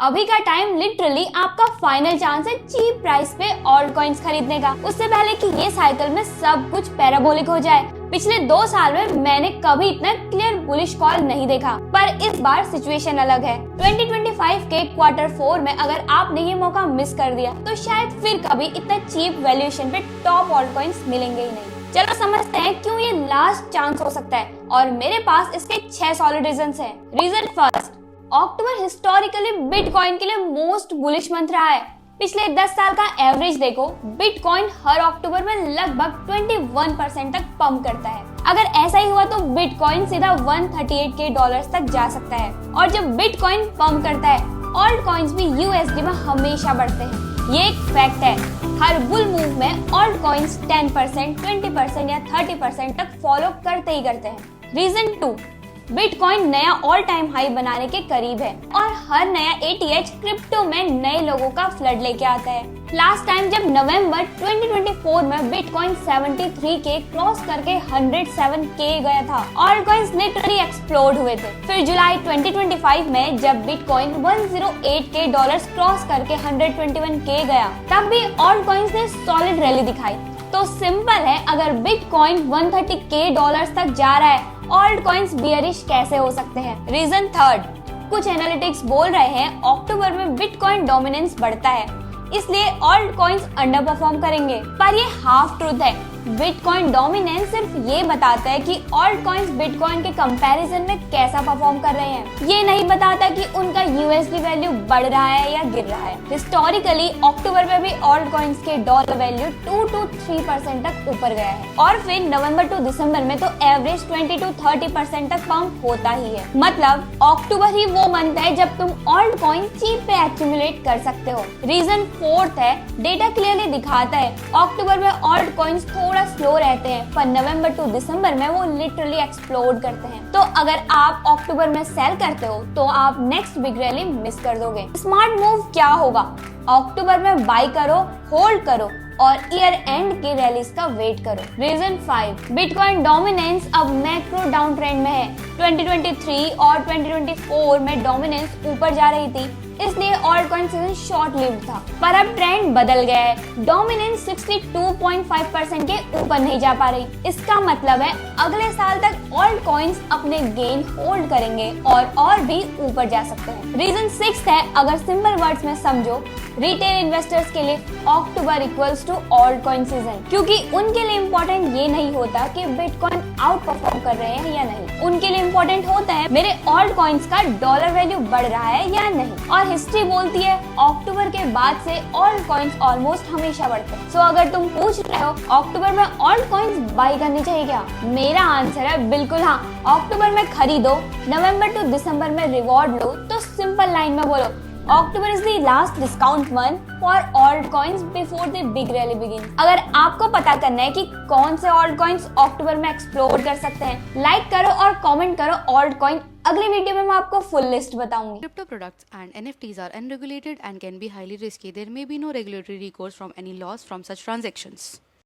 अभी का time literally आपका फाइनल चांस है चीप प्राइस पे ऑल्ट कॉइन्स खरीदने का, उससे पहले कि ये साइकिल में सब कुछ पैराबोलिक हो जाए। पिछले 2 साल में मैंने कभी इतना क्लियर बुलिश कॉल नहीं देखा, पर इस बार सिचुएशन अलग है। 2025 के Q4 में अगर आपने ये मौका मिस कर दिया तो शायद फिर कभी इतना चीप वैल्यूएशन पे टॉप ऑल्ट कॉइन्स मिलेंगे ही नहीं। चलो समझते हैं क्यों ये लास्ट चांस हो सकता है, और मेरे पास इसके 6 सॉलिड रीजंस हैं। रीजन फर्स्ट, अक्टूबर हिस्टोरिकली बिटकॉइन के लिए मोस्ट बुलिश मंथ रहा है। पिछले 10 साल का एवरेज देखो, बिटकॉइन हर अक्टूबर में लगभग 21% तक पंप करता है। अगर ऐसा ही हुआ तो बिटकॉइन सीधा 138 के डॉलर्स तक जा सकता है। और जब बिटकॉइन पंप करता है, ऑल्ट कॉइन्स भी यूएसडी में हमेशा बढ़ते हैं। ये एक फैक्ट है। हर बुल मूव में ऑल्ट कॉइन्स 10%, 20% या 30% तक फॉलो करते ही करते हैं। रीजन 2, बिटकॉइन नया ऑल टाइम हाई बनाने के करीब है और हर नया एटीएच क्रिप्टो में नए लोगों का फ्लड लेके आता है। लास्ट टाइम जब नवंबर 2024 में बिटकॉइन 73 के क्रॉस करके 107 के गया था, ऑल्ट कॉइन्स लिटरली एक्सप्लोड हुए थे। फिर जुलाई 2025 में जब बिटकॉइन 108 के डॉलर्स क्रॉस करके 121 के गया, तब भी ऑल्ट कॉइन्स ने सॉलिड रैली दिखाई। तो सिंपल है, अगर बिटकॉइन 130 के डॉलर्स तक जा रहा है, ऑल्ट कॉइन्स बियरिश कैसे हो सकते हैं? रीजन थर्ड, कुछ एनालिटिक्स बोल रहे हैं अक्टूबर में बिटकॉइन डोमिनेंस बढ़ता है, इसलिए ऑल्ट कॉइन्स अंडर परफॉर्म करेंगे। पर ये हाफ ट्रूथ है। बिटकॉइन डोमिनेंस सिर्फ ये बताता है कि ऑल्ट कॉइन्स बिटकॉइन के कंपैरिजन में कैसा परफॉर्म कर रहे हैं। ये नहीं बताता कि उनका यूएसडी वैल्यू बढ़ रहा है या गिर रहा है। हिस्टोरिकली अक्टूबर में भी ऑल्ट कॉइन्स के डॉलर वैल्यू 2 to 3% तक ऊपर गया है, और फिर नवंबर टू दिसंबर में तो एवरेज 20 to 30% तक पंप होता ही है। मतलब अक्टूबर ही वो मंथ है जब तुम ऑल्ट कॉइन चीप पे एक्यूमुलेट कर सकते हो। रीजन फोर्थ है, डेटा क्लियरली दिखाता है अक्टूबर में ऑल्ट कॉइन्स थोड़ा स्लो रहते हैं, पर नवंबर टू दिसंबर में वो लिटरली एक्सप्लोड करते हैं। तो अगर आप अक्टूबर में सेल करते हो तो आप नेक्स्ट बिग रैली मिस कर दोगे। स्मार्ट मूव क्या होगा? अक्टूबर में बाय करो, होल्ड करो और ईयर एंड की रैलीज का वेट करो। रीजन 5, बिटकॉइन डोमिनेंस अब मैक्रो डाउन ट्रेंड में है। 2023 और 2024 में डोमिनेंस ऊपर जा रही थी, इसलिए alt coin season short lived था। पर अब ट्रेंड बदल गया है। डोमिनेंस 62.5% के ऊपर नहीं जा पा रही। इसका मतलब है अगले साल तक ऑल्ट कॉइन्स अपने गेन होल्ड करेंगे और भी ऊपर जा सकते हैं। रीजन 6 है, अगर सिंपल वर्ड्स में समझो, रिटेल इन्वेस्टर्स के लिए October equals to alt coin season, क्योंकि उनके लिए इम्पोर्टेंट ये नहीं होता कि बिटकॉइन आउट परफॉर्म कर रहे हैं या नहीं। उनके लिए इम्पोर्टेंट होता है मेरे ऑल्ट कॉइन्स का डॉलर वैल्यू बढ़ रहा है या नहीं। और हिस्ट्री बोलती है अक्टूबर के बाद से ऑल्ट कॉइन्स ऑलमोस्ट हमेशा बढ़ते हैं। सो अगर तुम पूछ रहे हो अक्टूबर में ऑल्ट कॉइन्स बाय करनी चाहिए क्या, मेरा आंसर है बिल्कुल हाँ। अक्टूबर में खरीदो, नवंबर टू दिसंबर में रिवॉर्ड लो। तो सिंपल लाइन में बोलो, October is the last discount month for alt coins before the big rally begin. अगर आपको पता करना है कि कौन से ऑल्ट कॉइन्स अक्टूबर में एक्सप्लोर कर सकते हैं, लाइक करो और कमेंट करो ऑल्ट कॉइन। अगली वीडियो में मैं आपको फुल लिस्ट बताऊंगी। Crypto products and NFTs are unregulated and can be highly risky. There may be no regulatory recourse from any loss from such transactions.